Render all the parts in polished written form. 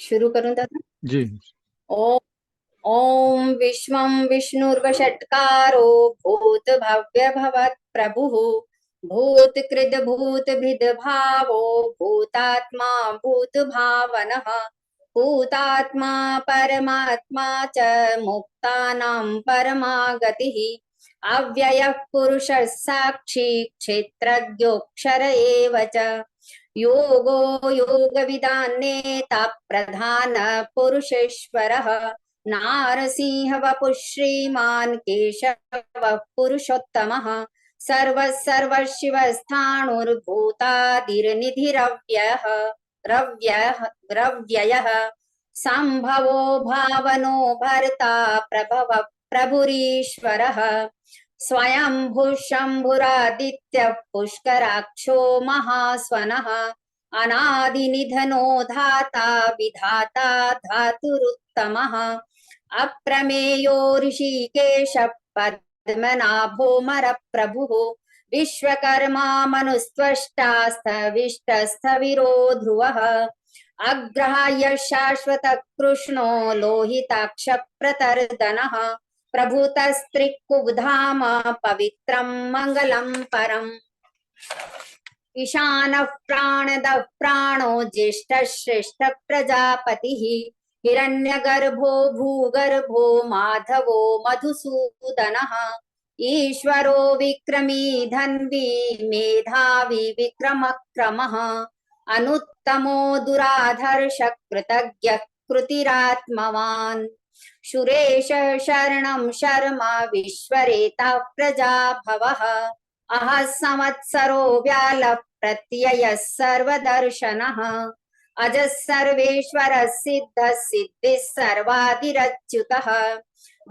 शुरू करूं दादा। जी। ओम ओम विश्वं विष्णुर्वषट्कारो भूत भव्य भवत् प्रभुः भूतकृद भूतभिद भावो भूतात्मा भूत भावनः भूतात्मा परमात्मा च मुक्तानां परमा गतिः अव्ययः पुरुषः साक्षी क्षेत्रज्ञोऽक्षर एव च योगो योगविदान्नेता प्रधान पुरुषेश्वरः नारसिंह वपुः श्रीमान् केशवः पुरुषोत्तमः सर्वशिवस्थाणुर्भूतादिर्निधिरव्ययः रव्ययः संभवो भावनो भर्ता प्रभवः प्रभुरीश्वरः स्वयंभुः शम्भुरादित्यः पुष्कराक्षो महास्वनः अनादिनिधनो धाता विधाता धातुरुत्तमः अप्रमेयो ऋषिकेश पद्मनाभोऽमरप्रभुः विश्वकर्मा मनुस्त्वष्टास्थविष्टस्थविरो ध्रुवः अग्रहाय्य शाश्वत कृष्णो लोहिताक्ष प्रतर्दनः प्रभुतस्त्रिकुब्धाम पवित्रं मंगलं परम् ईशानः प्राणदः प्राणो ज्येष्ठः श्रेष्ठ प्रजापतिः हिरण्यगर्भो भूगर्भो माधवो मधुसूदनः ईश्वरो विक्रमी धन्वी मेधावी विक्रमक्रमः अनुत्तमो दुराधर्ष कृतज्ञः कृतिरात्मवान् सुरेश शरणं शर्मा विश्वरेता प्रजाभवः अह संवत्सरो व्याल प्रत्ययः सर्वदर्शनः अजः सर्वेश्वरः सिद्धः सिद्धिः सर्वादिरच्युतः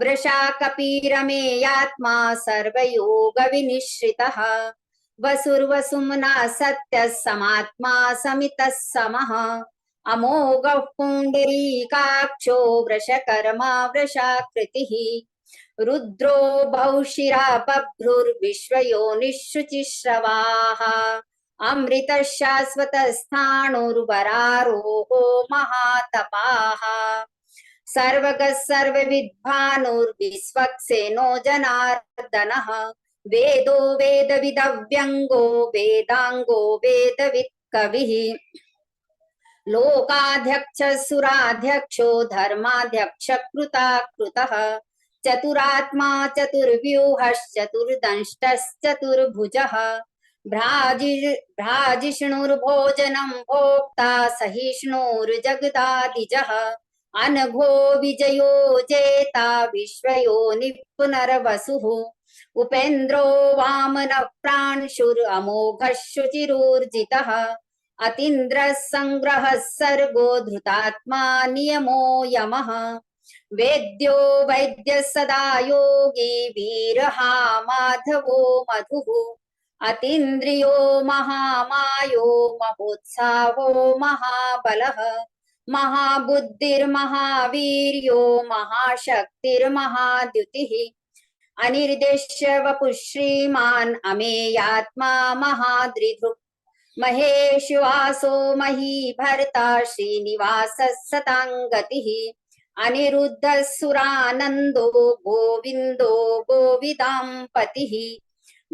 वृषा कपीरमेयात्मा सर्वयोगविनिश्रितः वसुर्वसुम्ना सत्यः समात्मा समितः समः अमोघः पुण्डरीकाक्षो वृषकर्मा वृषाकृतिः रुद्रो बहुशिरा बभ्रुर्विश्वयोनिःशुचिश्रवाः अमृतः शाश्वतस्थाणुर्वरारोहो महातपाः सर्वगः सर्वविद्भानुर्विश्वक्सेनो जनार्दनः वेदो वेदविदव्यङ्गो वेदाङ्गो वेदवित् कविः लोकाध्यक्ष सुराध्यक्षो धर्माध्यक्ष कृताकृतः चतुरात्मा चतुर्व्यूहश्चतुर्दंष्टश्चतुर्भुजः भ्राजिष्णुर्भोजनं भोक्ता सहिष्णुर्जगदादिजः अनघो विजयो जेता विश्वयोनिः पुनर्वसुः उपेन्द्रो वामनः प्रांशुरमोघः शुचिरूर्जितः अतीन्द्रः संग्रहः सर्गो धृतात्मा नियमो यमः वेद्यो वैद्यः सदा योगी वीरहा माधवो मधुः अतीन्द्रियो महामायो महोत्साहो महाबलः महाबुद्धिर्महावीर्यो महाशक्तिर्महाद्युतिः अनिर्देश्य वपुः श्रीमान् अमेयात्मा महादृधृक् महेश्वासो महीभर्ता श्रीनिवासः सताङ्गतिः अनिरुद्धः सुरानन्दो गोविन्दो गोविदाम्पतिः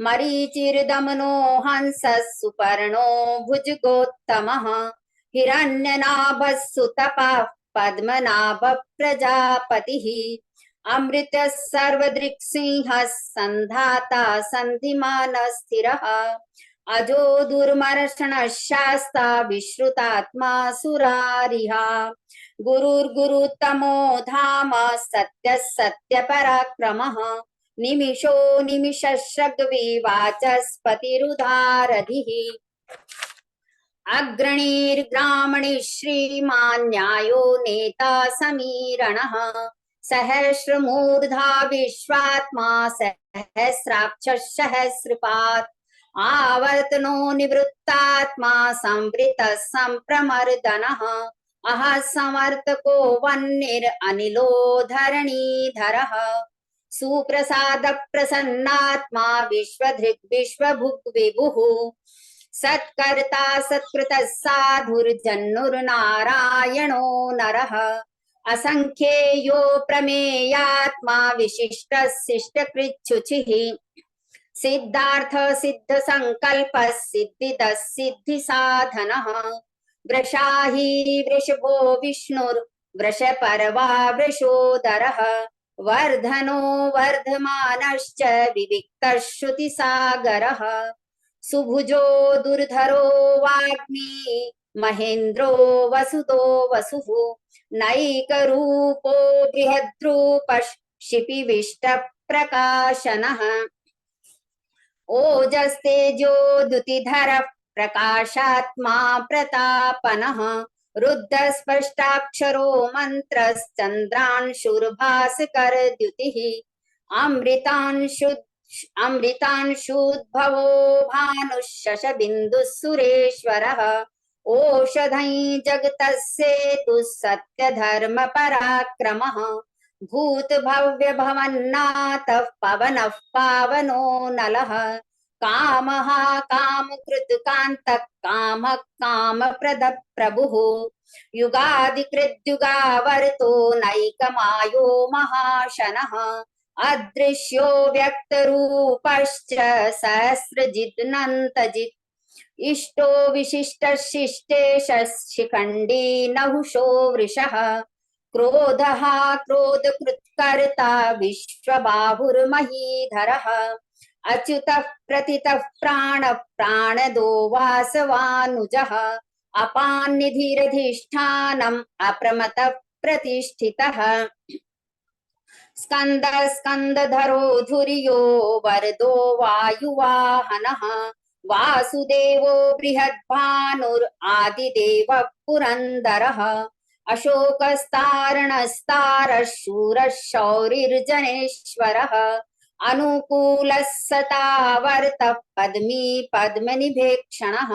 मरीचिर्दमनो हंसः सुपर्णो भुजगोत्तमः हिरण्यनाभः सुतपः पद्मनाभः प्रजापतिः अमृतः सर्वदृक्सिंहः सन्धाता सन्धिमानः स्थिरः अजो दुर्मर्षणः शास्ता विश्रुतात्मा सुरारिहा गुरुर्गुरुतमो धाम सत्यः सत्यपराक्रमः निमिषो निमिषश्रग्विवाचस्पतिरुधारधिः अग्रणीर्ग्रामणि श्रीमान् न्यायो नेता समीरणः सहस्रमूर्धा विश्वात्मा सहस्राक्षः सहस्रपात् आवर्तनो निवृत्तात्मा संवृतः संप्रमर्दनः अह समर्थको वह्निरनिलो धरणीधरः सुप्रसाद प्रसन्नात्मा विश्वधृक् विश्वभुक् विभुः सत्कर्ता सत्कृतः साधुर्जन्नुर्नारायणो नरः असंख्येयो प्रमेयात्मा विशिष्टः शिष्टकृच्छुचिः सिद्धार्थ सिद्ध संकल्प सिद्धिदः सिद्धि साधनः वृषाही वृषभो विष्णुर् वृषपर्वा वृषोदरः वर्धनो वर्धमानश्च विविक्तः श्रुतिसागरः सुभुजो दुर्धरो वाग्मी महेन्द्रो वसुतो वसुः नैकरूपो बृहद्रूपः प्रकाशनः ओजस्तेजो द्युतिधरः प्रकाशात्मा प्रतापनः रुद्धस्पष्टाक्षरो मन्त्रश्चन्द्रांशुर्भास्करद्युतिः अमृतांशुद्भवो भानुः शशबिन्दुः सुरेश्वरः ओषधै जगतस्येतुः सत्यधर्मपराक्रमः भूतभव्यभवन्नाथः पवनः पावनो नलः कामः कामकृत्कान्तः कामः कामप्रदः प्रभुः युगादिकृद्युगावर्तो नैकमायो महाशनः अदृश्यो व्यक्तरूपश्च सहस्रजिदनन्तजित् इष्टो विशिष्टशिष्टेश शिखण्डी नहुषो वृषः क्रोधः क्रोधकृत्कर्ता विश्वबाहुर्महीधरः अच्युतः प्रतितः प्राणः प्राणदो वासवानुजः अपान्निधिरधिष्ठानम् अप्रमतः प्रतिष्ठितः स्कन्दः स्कन्दधरो धुर्यो वरदो वायुवाहनः वासुदेवो बृहद्भानुरादिदेवः पुरन्दरः अशोकस्तारणस्तारः शूरः शौरिर्जनेश्वरः अनुकूलः सतावर्तः पद्मी पद्मनिभेक्षणः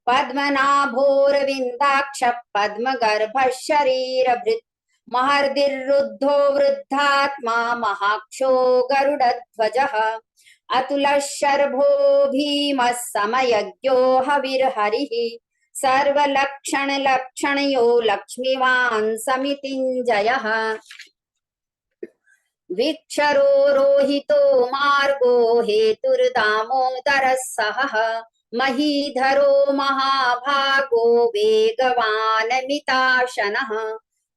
पद्मनाभोरविन्दाक्षः पद्मगर्भः शरीरभृत् महर्दिरुद्धो वृद्धात्मा महाक्षो गरुडध्वजः अतुलः शर्भो भीमः समयज्ञो हविर्हरिः सर्वलक्षणलक्षणयो लक्ष्मीवान् समितिञ्जयः विक्षरो रोहितो मार्गो हेतुर्दामोदरः सहः महीधरो महाभागो वेगवान् मिताशनः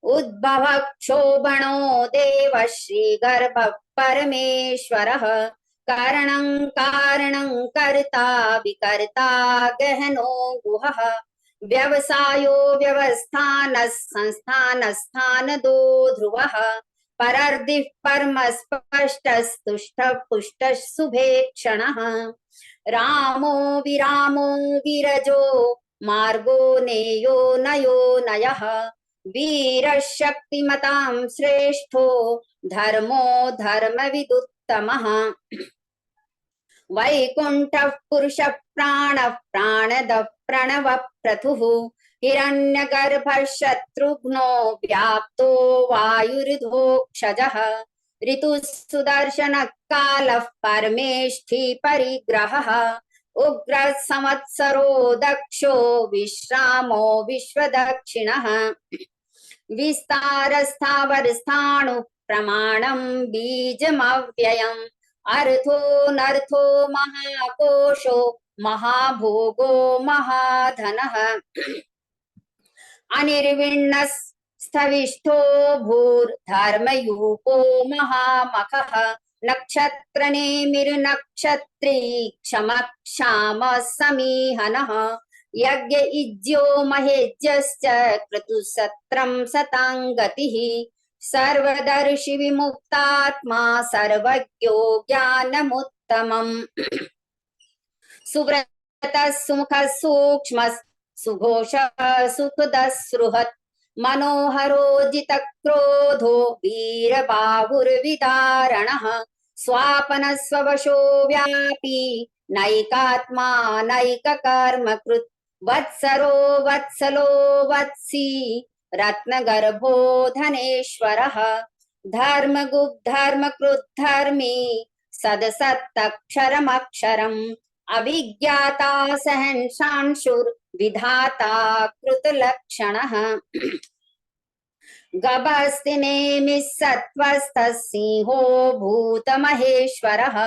उद्भवः क्षोभणो देवः श्रीगर्भः परमेश्वरः कारणं कारणं कर्ता विकर्ता गहनो गुहः व्यवसायो व्यवस्थानः संस्थानस्थानदो ध्रुवः परर्दिः परमस्पष्टस्तुष्टः पुष्टः शुभेक्षणः रामो विरामो विरजो मार्गो नेयो नयो नयः वीरः शक्तिमतां श्रेष्ठो धर्मो धर्मविदुत्तमः वैकुण्ठः पुरुषः प्राणः प्राणदः प्रणवः प्रथुः हिरण्यगर्भः शत्रुघ्नो व्याप्तो वायुर्धोक्षजः ऋतुः सुदर्शनः कालः परमेष्ठी परिग्रहः उग्रः संवत्सरो दक्षो विश्रामो विश्वदक्षिणः विस्तारस्थावरस्थाणुः प्रमाणं बीजमव्ययम् अर्थो महाकोशो महाभोगो महाधनः अनिर्विण्णस्थविष्ठो भूर्धर्मयूपो महामखः नक्षत्रनेमिर्नक्षत्री क्षमक्षामः समीहनः यज्ञ इज्यो महेज्यश्च क्रतुसत्रं सताङ्गतिः सर्वदर्शि विमुक्तात्मा सर्वज्ञो ज्ञानमुत्तमम् सुव्रतः सुमुखः सूक्ष्मः सुघोषः सुखदः मनोहरो जितक्रोधो वीरबाहुर्विदारणः स्वापनः स्ववशो व्यापी नैकात्मा नैककर्मकृत् वत्सरो वत्सलो वत्सी रत्नगर्भो धनेश्वरः धर्मगुप्धर्मकृद्धर्मी सदसत्तक्षरमक्षरम् अविज्ञाता सहंसांशुर्विधाता कृतलक्षणः गभस्ति नेमिः सत्त्वस्तः सिंहो भूतमहेश्वरः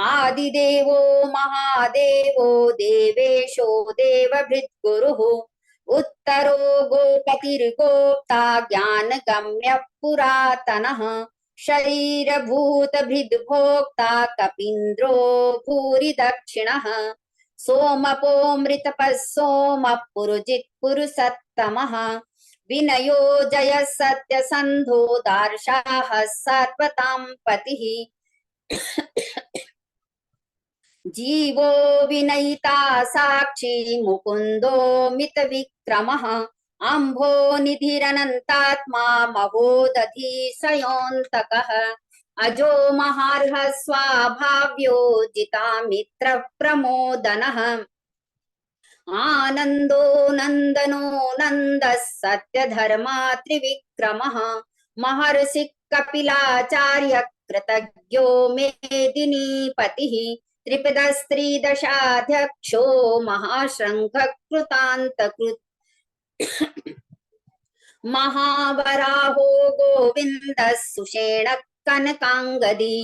आदिदेवो महादेवो देवेशो देवभृद्गुरुः उत्तरो गोपतिर्गोप्ता ज्ञानगम्यः पुरातनः शरीरभूतभृद्भोक्ता कपीन्द्रो भूरि दक्षिणः सोमपो मृतपः सोमः पुरुजित् पुरुषत्तमः विनयो जय सत्यसन्धो दार्शाः सात्वतां पतिः जीवो विनयिता साक्षी मुकुन्दो मितविक्रमः अम्भो निधिरनन्तात्मा महोदधि सयोऽन्तकः अजो महार्हः स्वाभाव्यो जितामित्रः प्रमोदनः आनन्दो नन्दनो नन्दः सत्यधर्मा त्रिविक्रमः महर्षि कपिलाचार्य कृतज्ञो मेदिनीपतिः त्रिपदस्त्रिदशाध्यक्षो महाशृङ्खकृतान्तकृत् महावराहो गोविन्दः सुषेणः कनकाङ्गदी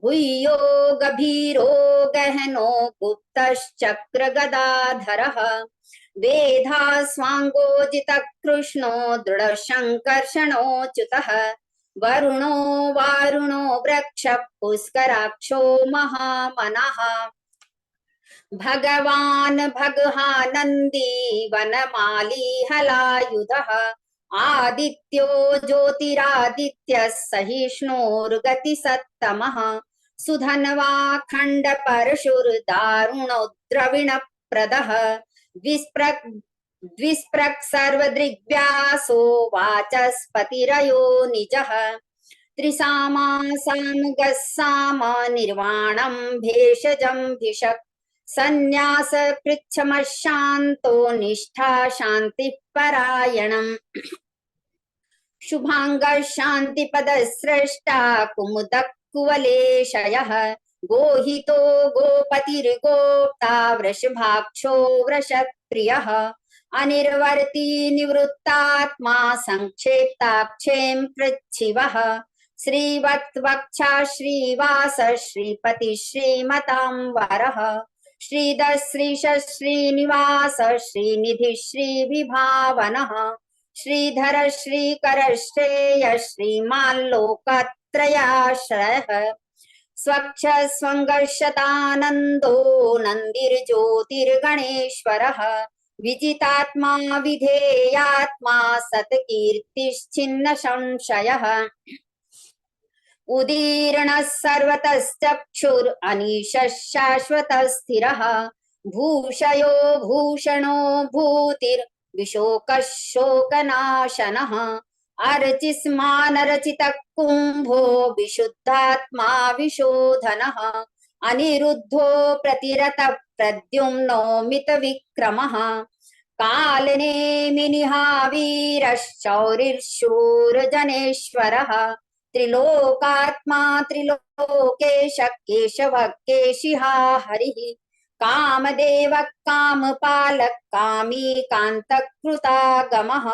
गुह्यो गभीरो गहनो गुप्तश्चक्रगदाधरः वेधास्वाङ्गोजितः कृष्णो दृढशङ्कर्षणोच्युतः वरुणो वारुणो वृक्षः पुष्कराक्षो महामनः भगवान् भगहानन्दी वनमाली हलायुधः आदित्यो ज्योतिरादित्यः सहिष्णुर्गतिसत्तमः सुधन्वा खण्ड परशुर्दारुणो द्रविणप्रदः द्विस्प्रक् सर्वदृग्व्यासो वाचस्पतिरयो निजः त्रिसामा सामुगः साम निर्वाणं भेषजं भिषक् सन्न्यास पृच्छमशान्तो निष्ठा शान्तिः परायणम् शुभांगः शान्तिपदस्रष्टा कुमुदः कुवलेशयः गोहितो गोपतिर्गोप्ता वृषभाक्षो वृषप्रियः अनिर्वर्ती निवृत्तात्मा संक्षेप्ताक्षें पृच्छिवः श्रीवत्वक्षा श्रीवास श्रीपति श्रीमतांवरः श्रीधर श्रीश श्रीनिवास श्रीनिधि श्रीविभावनः श्रीधर श्रीकर श्रेय श्रीमाल्लोकत्रयाश्रयः स्वच्छ स्वङ्गर्षतानन्दो नन्दिर्ज्योतिर्गणेश्वरः विजितात्मा विधेयात्मा सत्कीर्तिश्चिन्न संशयः उदीर्णः सर्वतश्चक्षुर् अनीशः शाश्वतः स्थिरः भूषयो भूषणो भूतिर्विशोकः शोकनाशनः अर्चिस्मानरचितः कुम्भो विशुद्धात्मा विशोधनः अनिरुद्धो प्रतिरतः प्रद्युम्नो मितविक्रमः कालनेमिनिहावीरश्चौरिर्शूरजनेश्वरः त्रिलोकात्मा त्रिलोकेश केशवः केशिहा हरिः कामदेवः कामपालः कामी कान्तकृतागमः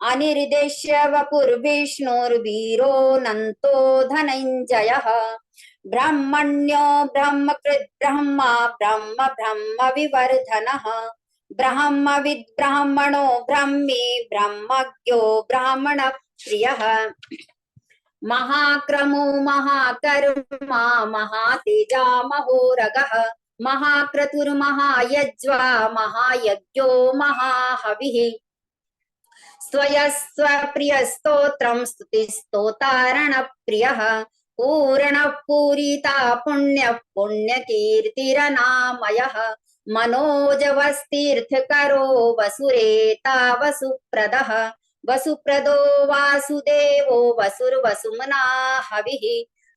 अनिर्देश्य वपुर्विष्णुर्वीरोऽनन्तो धनञ्जयः ब्रह्मण्यो ब्रह्मकृत् ब्रह्मा ब्रह्म ब्रह्म विवर्धनः ब्रह्मविद् ब्राह्मणो ब्रह्मी ब्रह्मज्ञो ब्राह्मणप्रियः महाक्रमो महाकर्मा महातेजा महोरगः महाक्रतुर्महायज्वा महायज्ञो महाहविः स्वयस्वप्रियस्तोत्रं स्तुतिस्तोतारणप्रियः पूर्णः पूरिता पुण्यः पुण्यकीर्तिरनामयः मनोजवस्तीर्थकरो वसुरेता वसुप्रदः वसुप्रदो वासुदेवो वसुर्वसुमना हविः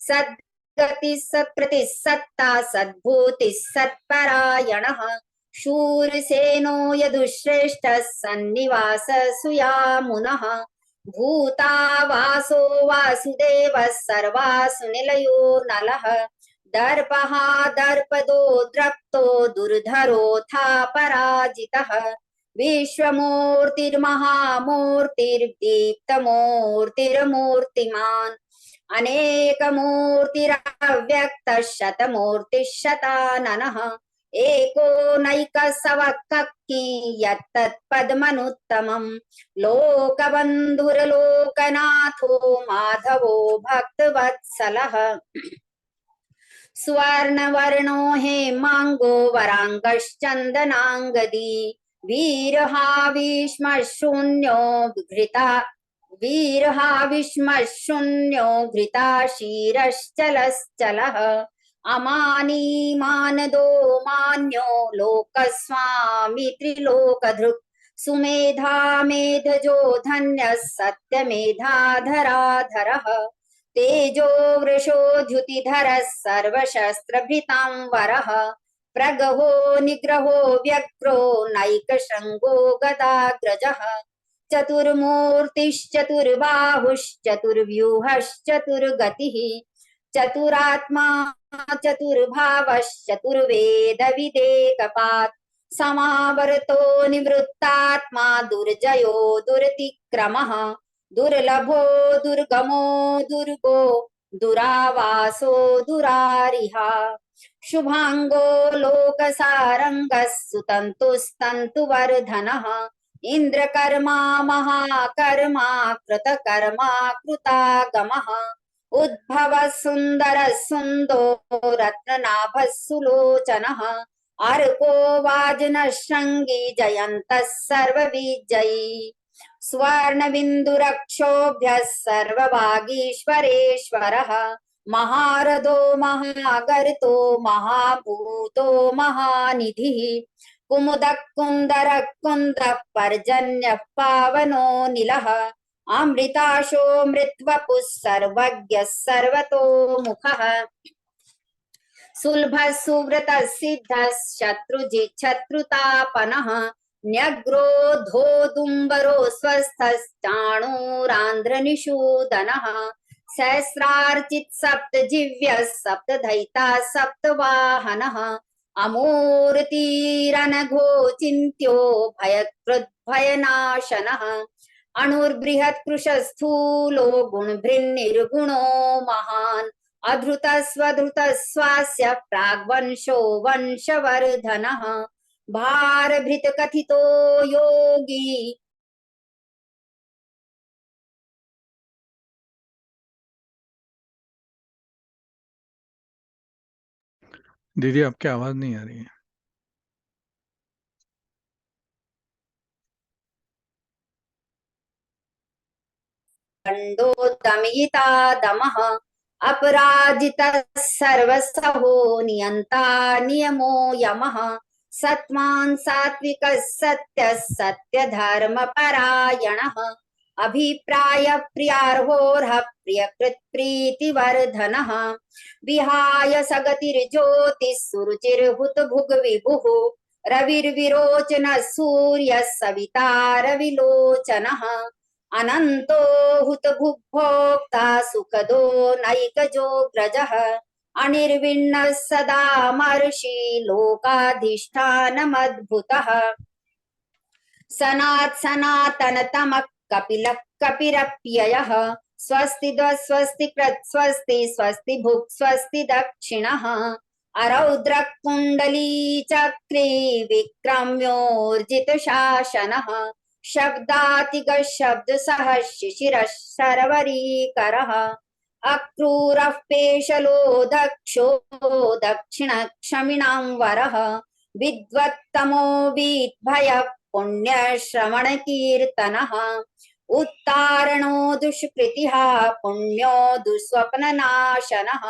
सद्गतिः सत्प्रतिः सत्ता सद्भूतिः सत्परायणः शूरसेनो यदुश्रेष्ठः सन्निवास सुयामुनः भूता वासो वासुदेवः सर्वासु निलयो नलः दर्पः दर्पदो द्रक्तो दुर्धरोऽथा पराजितः विश्वमूर्तिर्महामूर्तिर्दीप्तमूर्तिर्मूर्तिमान् अनेकमूर्तिरव्यक्तः शतमूर्तिः शताननः एको नैकसवक्की यत्तत्पद्मनुत्तमम् लोकबन्धुर्लोकनाथो माधवो भक्तवत्सलः स्वर्णवर्णो हेमाङ्गो वराङ्गश्चन्दनाङ्गदी वीरहाविश्मशून्यो घृता वीरहाविश्मशून्यो घृता क्षीरश्चलश्चलः अमानी मानदो मान्यो लोकस्वामी त्रिलोकधृक् सुमेधा मेधजो धन्यः सत्यमेधाधराधरः तेजो वृषो द्युतिधरः सर्वशस्त्रभृतांवरः प्रगहो निग्रहो व्यग्रो नैकशृङ्गो गदाग्रजः चतुर्मूर्तिश्चतुर्बाहुश्चतुर्व्यूहश्चतुर्गतिः चतुरात्मा चतुर्वेदविदेकपात् समावर्तो निवृत्तात्मा दुर्जयो दुरतिक्रमः दुर्लभो दुर्गमो दुर्गो दुरावासो दुरारिहा शुभांगो लोकसारंगः सुतन्तुस्तन्तुवर्धनः इन्द्रकर्मा महाकर्मा कृतकर्मा कृतागमः उद्भवः सुन्दरः सुन्दो रत्ननाभः सुलोचनः अर्को वाजिनः शृङ्गी जयन्तः सर्वविजयी स्वर्णबिन्दुरक्षोभ्यः सर्वभागीश्वरेश्वरः महारथो महागर्तो महाभूतो महानिधिः कुमुदः कुन्दरः कुन्द्रः पर्जन्यः पावनो निलः अमृताशो मृत्वपुः सर्वज्ञः सर्वतोमुखः सुलभः सुव्रतः सिद्धः शत्रुजिच्छत्रुतापनः न्यग्रोधोदुम्बरो स्वस्थश्चाणूरान्ध्रनिषूदनः सहस्रार्चित सप्तजिव्यः सप्तदयिता सप्तवाहनः अमूर्तिरनघो चिन्त्यो भयकृद्भयनाशनः अणुर्बृहत्कृशस्थूलो गुणभृन्निर्गुणो महान् अधृतस्वधृतस्वास्य प्राग्वंशो वंशवर्धनः भारभृतकथितो योगी दीदी आपकी आवाज नहीं आ रही है। दण्डोदमयिता दमः अपराजितः सर्वसहो नियन्ता नियमो यमः सत्त्वान् सात्विकः सत्यः सत्यधर्मपरायणः अभिप्राय प्रियार्होर्ह प्रियकृत्प्रीतिवर्धनः विहाय सगतिर्ज्योतिः सुरुचिर्हुतभुग् विभुः रविर्विरोचनः सूर्यः सविता रविलोचनः अनन्तो हुतभुग्भोक्ता सुखदो नैकजोऽग्रजः अनिर्विण्णः सदा महर्षि लोकाधिष्ठानमद्भुतः सनातनतमः कपिलः कपिरप्ययः स्वस्ति स्वस्ति कृत् स्वस्ति स्वस्ति भुक् स्वस्ति दक्षिणः अरौद्रः कुण्डली चक्रे विक्रम्योर्जित शासनः शब्दातिगः शब्दसः शिशिरः शर्वरीकरः अक्रूरः पेशलो दक्षो दक्षिणक्षमिणां वरः विद्वत्तमो विद्भयः पुण्यश्रवणकीर्तनः उत्तारणो दुष्कृतिः पुण्यो दुःस्वप्ननाशनः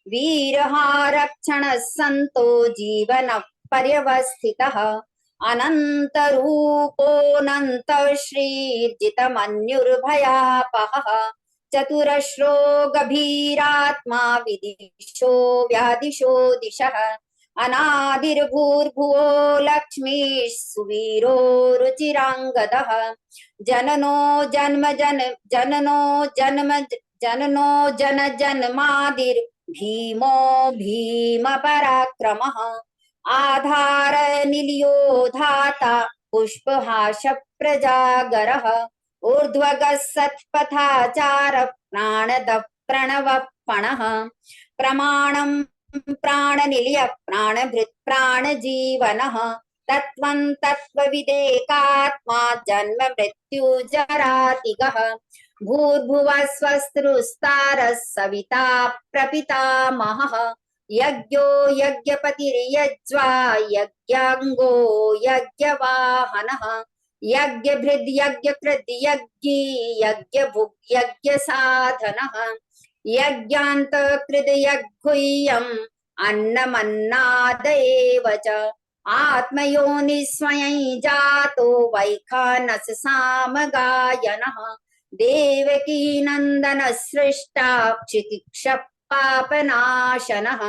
वीरः रक्षणः सन्तो जीवनः पर्यवस्थितः अनन्तरूपोऽनन्तः श्रीर्जितमन्युर्भयापहः चतुरश्रो गभीरात्मा विदिशो व्यादिशो दिशः अनादिर्भूर्भुवो लक्ष्मीः सुवीरो रुचिराङ्गदः जननो जन्म जन जननो जन्म जननो जन जन्मादिर् भीमो भीमपराक्रमः आधारनिलयो धाता पुष्पहासप्रजागरः ऊर्ध्वगः सत्पथाचारः प्राणदः प्रणवः पणः प्रमाणं प्राणनिलयः प्राणभृत् प्राणजीवनः तत्त्वं तत्त्वविदेकात्मा जन्म मृत्युजरातिगः भूर्भुवः स्वस्तिरुस्तारः सविता प्रपितामहः यज्ञो यज्ञपतिर्यज्वा यज्ञाङ्गो यज्ञवाहनः यज्ञभृद्यज्ञकृद् यज्ञी यज्ञभुग् यज्ञसाधनः यज्ञान्तकृद् यज्ञुह्यम् अन्नमन्नाद एव च आत्मयोनि स्वयं जातो वैखानस सामगायनः देवकी नंदन सृष्टा चिकित्स पापनाशनः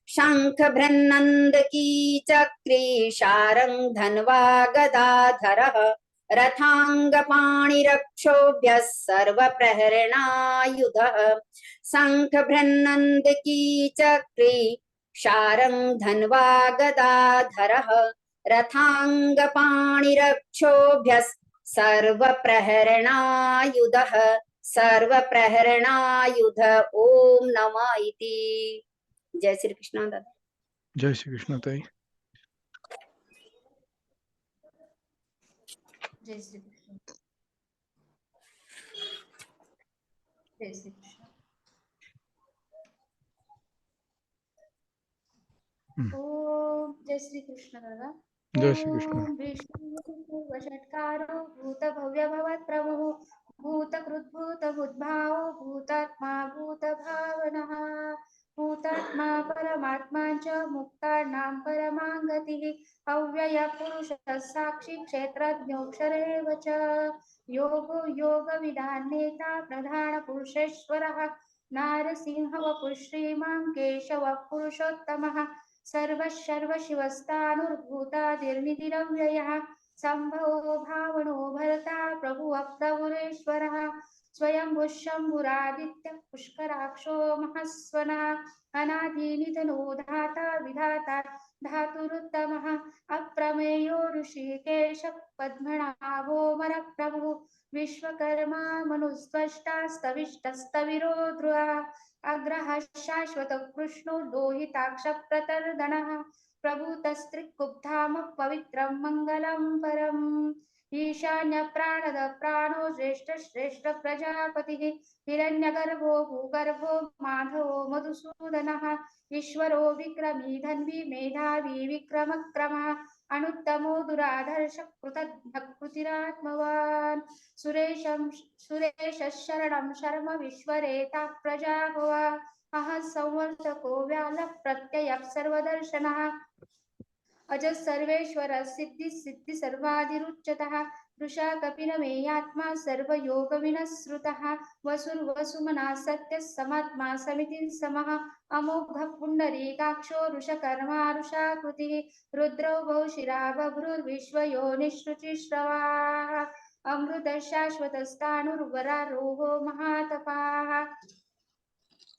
शंख भृन्नंद की चक्री शारंग धन्वा गदाधरः रथांग पाणिरक्षोभ्य सर्व प्रहरणायुधः शंख भृन्नंद की चक्री शारंग धन्वा गदाधरः रथांग पाणिरक्षोभ्य सर्वप्रहरणायुधः सर्वप्रहरणायुध ओम नमः इति। जय श्री कृष्ण दादा। जय श्री कृष्ण ताई। जय श्री कृष्ण। जय श्री कृष्ण। ओम जय श्री कृष्ण दादा। जय श्री कृष्ण। विष्णु षट्कारो भूत भव्य भवत् प्रभु भूत कृद्भूत भूतभावो भूतात्मा भूत भावनः भूतात्मा परमात्मा च मुक्तानां परमां गतिः अव्यय पुरुषः साक्षी क्षेत्रज्ञोऽक्षरेव च योगो योगविदां नेता प्रधान पुरुषेश्वरः नारसिंह वपुः श्रीमान् केशवः पुरुषोत्तमः सर्वशिवस्तानुर्भूतादिर्निधिरव्ययः सम्भवो भावनो भरता प्रभुः प्रभुरेश्वरः स्वयंभुः शम्भुरादित्यः पुष्कराक्षो महस्वनः अनादिनिधनो धाता विधाता धातुरुत्तमः अप्रमेयो ऋषिकेशः पद्मनाभोऽमरप्रभुः विश्वकर्मा मनुस्त्वष्टा स्तविष्टस्तविरो ध्रुवः अग्रः शाश्वत कृष्णो लोहिताक्ष प्रतर्दनः प्रभूतस्त्रिकुब्धाम पवित्रं मङ्गलं परम् ईशान्य प्राणद प्राणो ज्येष्ठ श्रेष्ठ प्रजापतिः हिरण्यगर्भो भूगर्भो माधवो मधुसूदनः ईश्वरो विक्रमी धन्वी मेधावी विक्रमक्रमः अनुत्तमो दुराधर्ष कृतज्ञकृतिरात्मवान् सुरेश शरणं शर्म विश्वरेता प्रजा भव अहं संवर्तको व्याल प्रत्यय सर्वदर्शनः अज सर्वेश्वर सिद्धि सिद्धि सर्वाधिरुच्यतः वृषा कपिनमेयात्मा सर्वयोग विनस्रुतः वसुर्वसुमना सत्य समात्मा समितिं समः अमोघ पुण्डरीकाक्षो वृषकर्मा वृषाकृतिः रुद्रो बहुशिरा बभ्रुर्विश्वयोनिश्रुचिश्रवाः अमृत शाश्वतस्तानुर्वरारोहो महातपाः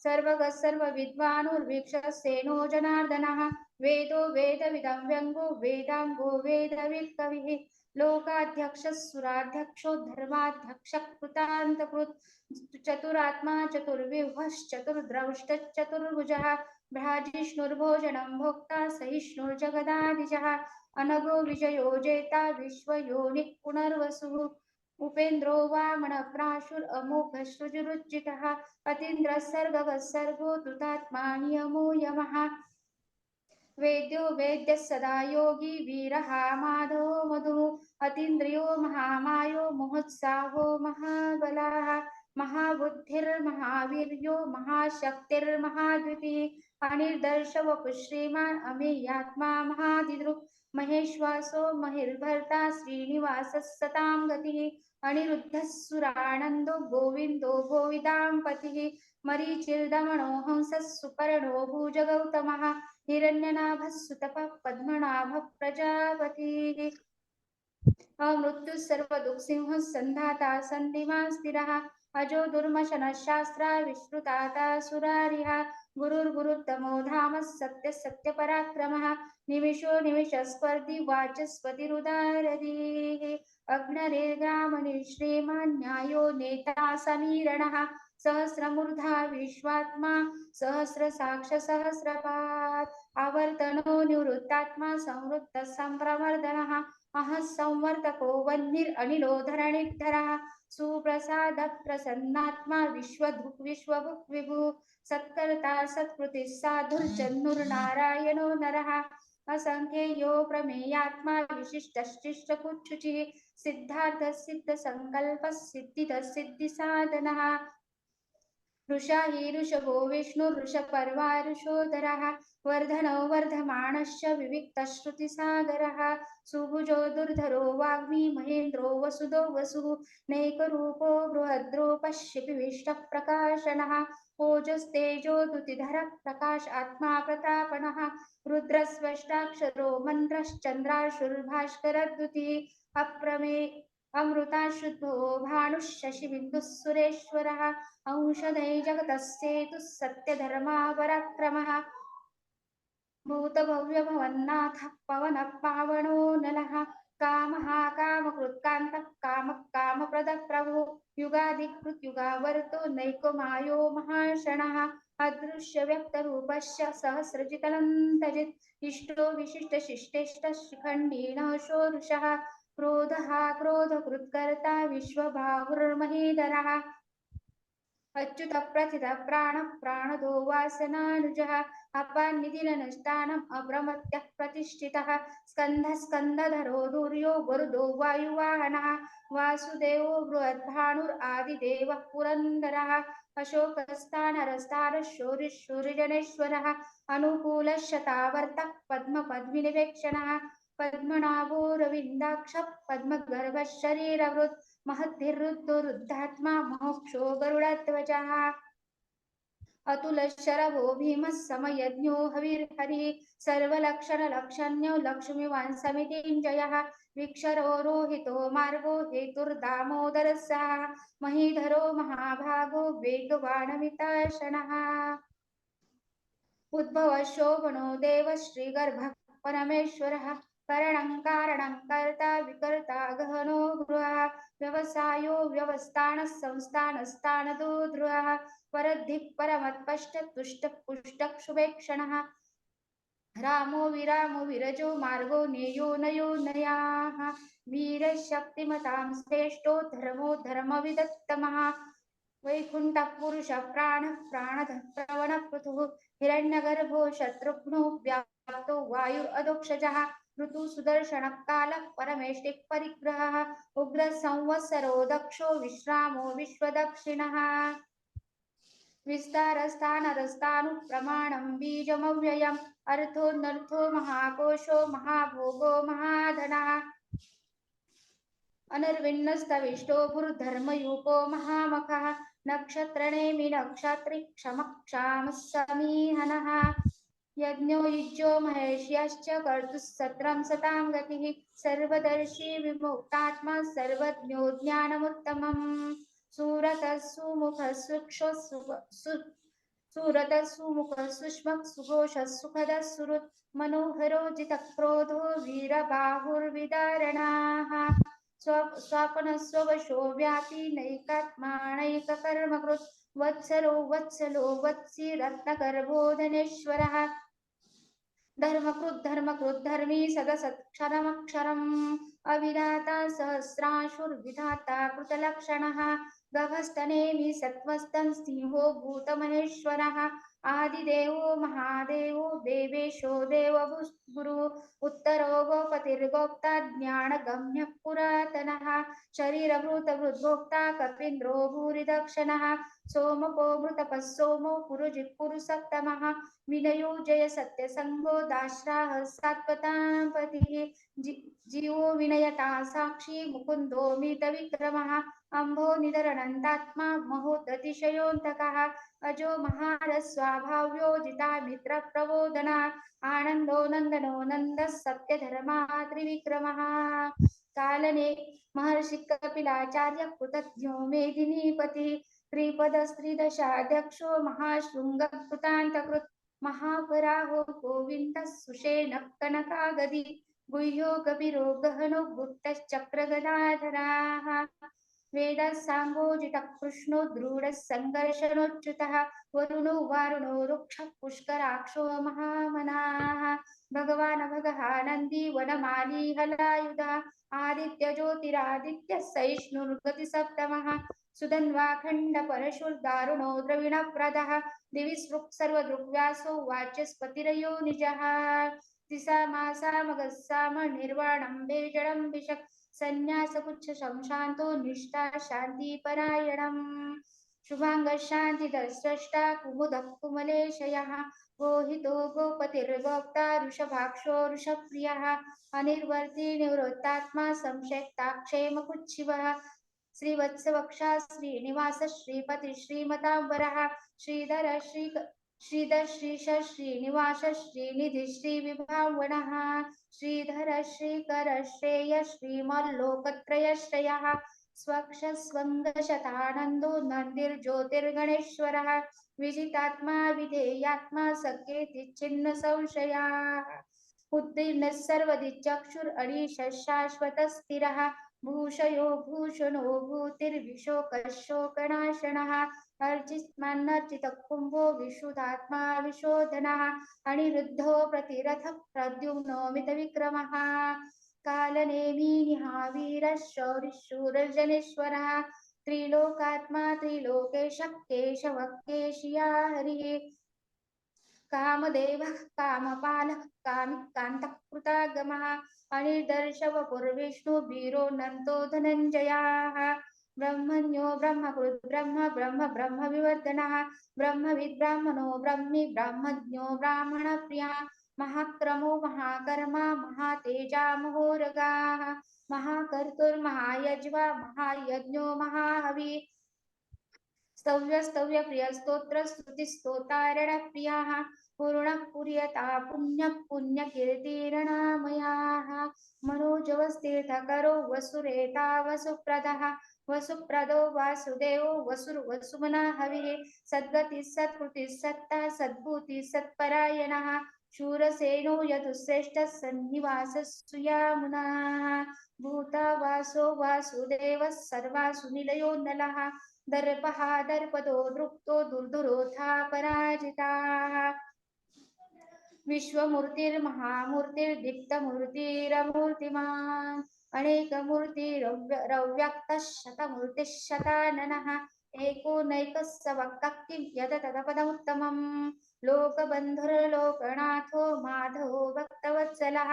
सर्वगः सर्वविद्वानुर्वीक्षसेनो जनार्दनः वेदो वेदविदं व्यङ्गो वेदाङ्गो वेदवित् कविः लोकाध्यक्षः सुराध्यक्षो धर्माध्यक्षः कृतान्तकृत् चतुरात्मा चतुर्विभश्चतुर्द्रष्टश्चतुर्भुजः भ्राजिष्णुर्भोजनं भोक्ता सहिष्णुर्जगदादिजः अनघो विजयो जेता विश्वयोनिः पुनर्वसुः उपेन्द्रो वामन प्राशुरमोघसृजुरुज्जितः अतीन्द्रः सर्गः सर्गो धृतात्मा नियमो यमः वेद्यो वेद्यः सदा योगी वीरः माधवो मधुः अतीन्द्रियो महामायो मोहोत्साहो महाबलाः महाबुद्धिर्महावीर्यो महाशक्तिर्महाद्युतिः अनिर्दर्शवपुः श्रीमान् अमेयात्मा महादिदृक् महेश्वासो महिर्भर्ता श्रीनिवासः सतां गतिः अनिरुद्धः सुरानन्दो गोविन्दो गोविदां पतिः मरीचिर्दमनो हंसः सुपर्णो भुजगौतमः हिरण्यनाभः सुतपः पद्मनाभः प्रजापतिः अमृत्युः सर्वदुःखसिंहः सन्धाता सन्धिमान् स्थिरः अजो दुर्मशनः शास्त्रा विश्रुताता सुरारिः गुरुर्गुरुत्तमो धाम सत्य सत्य पराक्रमः निमिषो निमिषस्पर्धी वाचस्पतिरुदारधीः अग्नरेर्ग्रामणि श्रीमान् न्यायो नेता समीरणः सहस्रमूर्धा विश्वात्मा सहस्रसाक्ष सहस्रपात् आवर्तनो निवृत्तात्मा संवृत्त संप्रवर्धनः अहः संवर्तको वह्निरनिलो धरणिधरः सुप्रसाद प्रसन्नात्मा विश्वधुक् विश्वभुक् विभु सत्कर्ता सत्कृति साधुर्जन्नुर्नारायणो नरः असंख्येयो प्रमेयात्मा विशिष्टशिष्टकुच्छुचिः सिद्धार्थ सिद्ध संकल्प सिद्धिद सिद्धि साधनः ऋषा हि ऋषभो विष्णु ऋषपर्वा ऋषोदरः वर्धनो वर्धमानश्च विविक्तश्रुतिसागरः सुभुजो दुर्धरो वाग्मी महेन्द्रो वसुदो वसुः नैकरूपो बृहद्रूपः शिपिविष्टः प्रकाशनः ओजस्तेजो द्युतिधरः प्रकाश आत्मा प्रतापनः रुद्रस्वष्टाक्षरो मन्त्रश्चन्द्राशुर्भास्करद्युतिः अप्रमे अमृताशुद्धो भानुः शशिबिन्दुः सुरेश्वरः औषधै जगतस्येतुः सत्यधर्मा पराक्रमः भूतभव्यभवन्नाथः पवनः पावनो नलः कामः कामकृत्कान्तः कामः कामप्रदः प्रभुः युगाधिकृत् युगावर्तो नैकमायो महाशणः अदृश्यव्यक्तरूपस्य सहस्रजितलन्तजित् इष्टो विशिष्टशिष्टेष्टः शिखण्डीनः शोरुषः क्रोधः क्रोधकृत्कर्ता विश्वबाहुर्महीधरः अच्युत प्रथित प्राण प्राणदो वासनानुजः अपानिधिरनष्टानम् अप्रमत्यः प्रतिष्ठितः स्कन्धः स्कन्धधरो दुर्यो वरुदो वायुवाहनः वासुदेवो बृहद्भानुरादिदेवः पुरन्दरः अशोकस्थानरस्तारः शौरिशूरिजनेश्वरः अनुकूलः शतावर्तः पद्मपद्मिनिवेक्षणः पद्मनाभो रविन्दाक्षः पद्मगर्भः शरीरवृत् महद्धिरुद्धो रुद्धात्मा मोक्षो गरुडध्वजः अतुलशरभो भीमः समयज्ञो हविर्हरिः सर्वलक्षणलक्षण्यो लक्ष्मीवांसमितिञ्जयः विक्षरो रोहितो मार्गो हेतुर्दामोदरसः महीधरो महाभागो वेगवानमिताशनः उद्भवः शोभनो देवः श्रीगर्भः परमेश्वरः करणं कारणं कर्ता विकर्ता गहनो गृहः व्यवसायो व्यवस्थानः संस्थानस्थानदो ध्रुवः परद्धिः परमत्पष्ट तुष्टः पुष्टः शुभेक्षणः रामो विरजो मार्गो नेयो नयो नयाः वीरशक्तिमतां श्रेष्ठो धर्मो धर्मविदत्तमः वैकुण्ठः पुरुषः प्राणः प्राणदः प्रवणः पृथुः हिरण्यगर्भो शत्रुघ्नो व्याप्तो वायुरधोक्षजः ऋतु सुदर्शनः कालः परमेष्टिः परिग्रहः उग्रः संवत्सरो दक्षो विश्रामो विश्वदक्षिणः विस्तारस्थानरस्तानुप्रमाणं बीजमव्ययम् अर्थोऽनर्थो महाकोशो महाभोगो महाधनः अनर्विण्णस्तविष्टो भूर्धर्मयूपो महामखः नक्षत्रनेमि नक्षत्रि क्षमः क्षामः समीहनः यज्ञो युज्यो महेश्याश्च कर्तुः सत्रं सतां गतिः सर्वदर्शी विमुक्तात्मा सर्वज्ञो ज्ञानमुत्तमम् सुरतः सुमुखः सुक्षो सुरतः सुमुखः सुष्मः सुघोषः सुखदः सुहृत् मनोहरो जितक्रोधो वीरबाहुर्विदारणाः स्वापनस्ववशो व्यापी नैकात्मानैककर्मकृत् वत्सरो वत्सलो वत्सी रत्नगर्भो धनेश्वरः धर्मकृत् धर्मी सदसत्क्षरमक्षरम् अविधाता सहस्रांशुर्विधाता कृतलक्षणः गभस्तनेमि सत्त्वस्तन् सिंहो भूतमहेश्वरः आदिदेवो महादेवो देवेशो देवगुरु उत्तरो गोपतिर्गोप्ता ज्ञानगम्यः पुरातनः शरीरभूतभृद्भोक्ता कपीन्द्रो भूरिदक्षणः सोमको मृतपः सोमो पुरुजित् पुरुषोत्तमः विनयो जय सत्यसंगो दाश्राः सात्वतापतिः जीवो विनयता साक्षी मुकुन्दो मितविक्रमः अम्भो निधरणन्तात्मा महोदतिशयोऽन्तकः अजो महारस्वाभाव्यो जितामित्रप्रबोधना आनन्दो नन्दनो नन्दः सत्यधर्मा त्रिविक्रमः कालने महर्षि कपिलाचार्य कृतज्ञो मेदिनीपति त्रिपदस्त्रिदशाध्यक्षो महाशृङ्गकृतान्तकृत् महावराहो गोविन्दः सुषेणः कनकागदी गुह्यो गभीरो गहनो गुप्तश्चक्रगदाधराः वेदः साम्बोजितः कृष्णो दृढः सङ्घर्षणोच्युतः वरुणो वारुणो रुक्षः पुष्कराक्षो महामनाः भगवान् भगहानन्दी वनमाली हलायुधः आदित्य ज्योतिरादित्य सहिष्णुर्गतिसप्तमः सुधन्वाखण्ड परशुर्दारुणो द्रविणप्रदः दिवि सृक् सर्वदृग्व्यासो वाचस्पतिरयो निजः तिसामासामगस्साम निर्वाणं भेजडं विशक् संन्यासपुच्छ संशान्तो निष्ठा शान्तिपरायणम् शुभाङ्गशान्तिदस्रष्टा कुमुदः कुमलेशयः गोहितो गोपतिर्गोप्ता वृषभाक्षो वृषप्रियः अनिर्वर्ती निवृत्तात्मा संशक्ताक्षेमकुच्छिवः श्रीवत्सवक्षा श्रीनिवास श्रीपति श्रीमतांबरः श्रीधर श्रीश श्रीनिवास श्रीनिधि श्रीविभावनः श्रीधर श्रीकर श्रेय श्रीमल्लोकत्रयश्रयः स्वक्षस्वङ्गशतानन्दो नन्दिर्ज्योतिर्गणेश्वरः विजितात्मा विधेयात्मा सकेति छिन्न संशयाः उत्तीर्णः सर्वदिक्चक्षुरनीशः शाश्वतः स्थिरः भूषयो भूषणो भूतिर्विशोकशोकनाशनः अर्चित्मन्नर्चितः कुम्भो विशुद्धात्मा विशोधनः अनिरुद्धो प्रतिरथः प्रद्युम्नो मितविक्रमः कालनेमी निहावीरः शौरिशूरजनेश्वरः त्रिलोकात्मा त्रिलोकेशः केशवः केशिया हरिः कामदेवः कामपालः कामिकान्तः कृतागमः अनिर्दर्शवपुर्विष्णु वीरो नन्तो धनञ्जयाः ब्रह्मण्यो ब्रह्मकृत् ब्रह्म ब्रह्म ब्रह्मविवर्धनः ब्रह्मविद् ब्राह्मणो ब्रह्मी ब्राह्मज्ञो ब्राह्मणप्रियः महाक्रमो महाकर्मा महातेजा महोरगाः महाकर्तुर्महायज्वा महायज्ञो महाहवि स्तव्य प्रिय स्तोत्र स्तुति स्तोतारण प्रियाः पूर्णः पुर्यता पुण्यः पुण्यकीर्तिरणामयाः मनोजवस्तीर्थकरो वसुरेता वसुप्रदः वसुप्रदो वासुदेवो वसुर्वसुमना हविः सद्गतिः सत्कृतिः सत्ता सद्भूतिः सत्परायणः शूरसेनो यदुश्रेष्ठः सन्निवासः सुयामुनाः भूता वासो वासुदेवः सर्वासु निलयो नलः दर्पः दर्पदो दृप्तो दुर्धुरोधा पराजिताः विश्वमूर्तिर्महामूर्तिर्दीप्तमूर्तिरमूर्तिमान् अनेकमूर्तिरव्यक्तः शतमूर्तिः शताननः एको नैकः स वक्तः किं यद तदपदमुत्तमम् लोकबन्धुर्लोकनाथो माधवो भक्तवत्सलः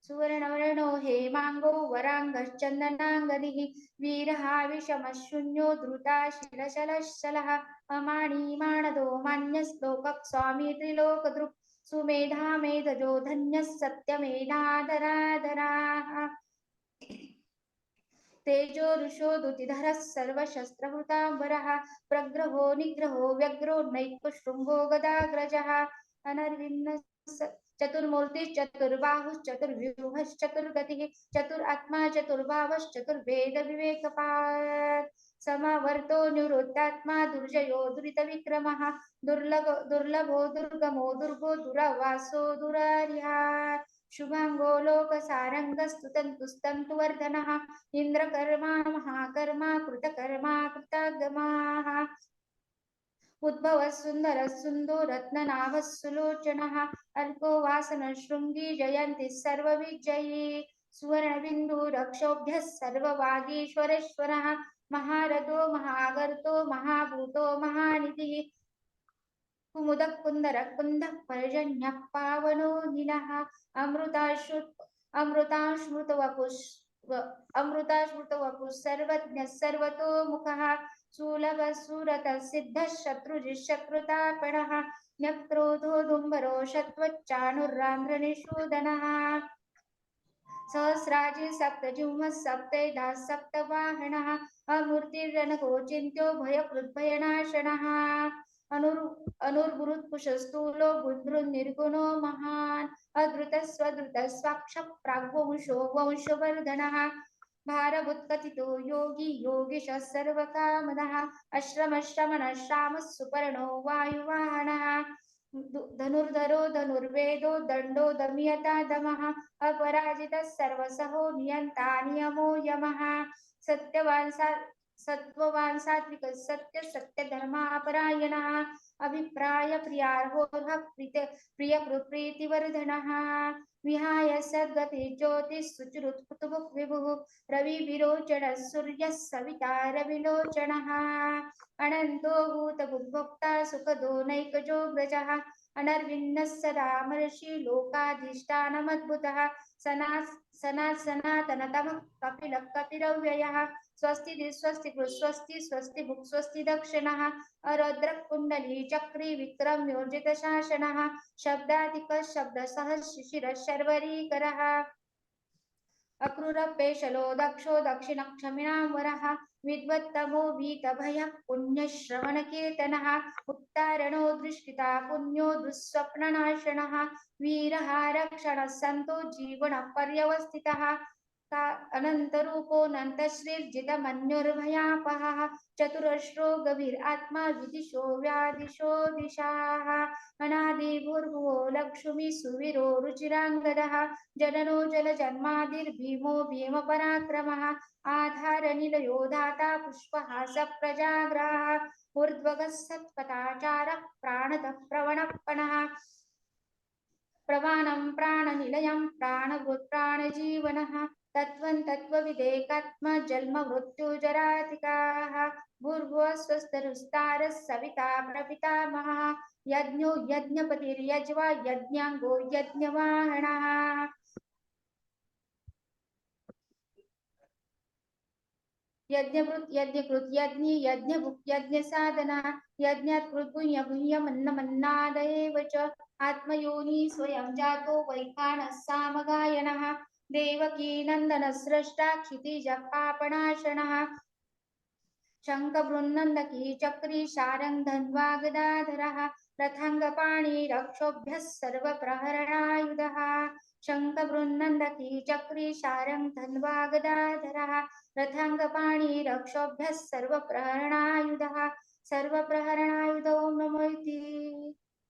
सुवर्णवर्णो हेमाङ्गो वराङ्गश्चन्दनाङ्गदिः वीरः विषमशून्यो धृताशिलशलशलः अमाणीमाणदो मान्यश्लोकः स्वामी त्रिलोकदृक् सुमेधा मेधजो धन्यः सत्यमेधाधराधराः तेजो ऋषो दुतिधरः सर्वशस्त्रहृताम्बरः प्रग्रहो निग्रहो व्यग्रो नैकशृङ्गो गदाग्रजः अनर्विण्ण चतुर्बाहुश्चतुर्व्यूहश्चतुर्गतिः चतुरात्मा चतुर्भावश्चतुर्वेदविवेकपात् समावर्तो निवृत्तात्मा दुर्जयो दुरितविक्रमः दुर्लभो दुर्गमो दुर्गो दुरावासो दुरार्यात् शुभाङ्गो लोकसारङ्गस्तुतन्तुस्तन्तुवर्धनः इन्द्रकर्मा महाकर्मा कृतकर्मा कृतागमाः उद्भवः सुन्दरः सुन्दो रत्ननाभः सुलोचनः अल्पो वासनः शृङ्गी जयन्ति सर्वविजयी सुवर्णबिन्दुरक्षोभ्यः सर्ववागीश्वरेश्वरः महारथो महागर्तो महाभूतो महानिधिः कुमुदः कुन्दरः कुन्दः पर्जन्यः पावनो नीलः अमृताश्रुतवपुः सर्वज्ञः सर्वतोमुखः शूलभः सुरतः सिद्धः शत्रुजिशत्रुतापणः न्यक्रोधो दुम्बरो शत्वच्चाणुरान्ध्रनिषूदनः सहस्राजी सप्तजिह्वः सप्तैधा सप्तवाहनः अमूर्तिरनघो चिन्त्यो भयकृद्भयनाशनः अनुर्बुरुत्पुषस्तूलो बुद्रुन्निर्गुणो महान् अधृतः स्वधृतः स्वाक्षः प्राग्वंशो वंशवर्धनः भारभूत्कथितो योगी योगीश सर्वकामदः अश्रमश्रमणश्रामः सुपर्णो वायुवाहनः धनुर्धरो धनुर्वेदो दण्डो दमयता दमः अपराजितः सर्वसहो नियन्ता नियमो यमः सत्यवान् सत्त्ववान् सात्विकः सत्य सत्यधर्मापरायणः अभिप्राय प्रियार्होः प्रियकृत्प्रीतिवर्धनः विहाय सद्गति ज्योतिः शुचिरुत्कुतुभुक् विभुः रविविरोचनः सूर्यः सविता रविलोचनः अनन्तो भूतभुग्भोक्ता सुखदो नैकजो व्रजः अनर्विण्णः सदा महर्षि लोकाधिष्ठानमद्भुतः सनातनतमः कपिलः कपिरव्ययः स्वस्ति स्वस्ति स्वस्ति स्वस्ति भुक् स्वस्ति दक्षिणः अरद्रः कुण्डली चक्री विक्रम्योर्जित शासनः शब्दाधिकः शब्दसः शिशिरः शर्वरीकरः अक्रूरपेशलो दक्षो दक्षिणक्षमिणां वरः विद्वत्तमो वीतभयः पुण्यश्रवणकीर्तनः उत्तारणो दृष्टिता पुण्यो दुःस्वप्ननाशनः वीरः रक्षणः सन्तो जीवनः पर्यवस्थितः अनन्तरूपोऽनन्तश्रीर्जितमन्युर्भयापहः चतुरश्रो गभीर आत्मा विदिशो व्यादिशो दिशाः अनादिभूर्भुवो लक्ष्मी सुवीरो रुचिराङ्गदः जननो जलजन्मादिर्भीमो भीमपराक्रमः आधारनिलयो धाता पुष्पहास प्रजाग्राः ऊर्ध्वगः सत्पथाचारः प्राणदः प्रवणप्पणः प्रवाणं प्राणनिलयं प्राणभूत् प्राणजीवनः तत्त्वं तत्त्वविदेकात्मा जन्म मृत्युजरातिकाः भूर्भुवः स्वस्तरुस्तारः सविता प्रपितामहः यज्ञो यज्ञपतिर्यज्वा यज्ञाङ्गो यज्ञवाहनः यज्ञकृत यज्ञकृत यज्ञ यज्ञभुक् यज्ञसाधना यज्ञात् कृद्भूय भूयमन्नमन्नादयेव च आत्मयोनि स्वयं जातो वैखानः सामगायनः देवकी नन्दनः स्रष्टा क्षितिजः पापनाशनः शङ्खबृन्नन्दकी चक्री शारङ्गधन्वा गदाधरः रथाङ्गपाणि रक्षोभ्यः सर्वप्रहरणायुधः शङ्खबृन्नन्दकी चक्री शारङ्गधन्वा गदाधरः रथाङ्गपाणि रक्षोभ्यः सर्वप्रहरणायुधः सर्वप्रहरणायुधो नमो इति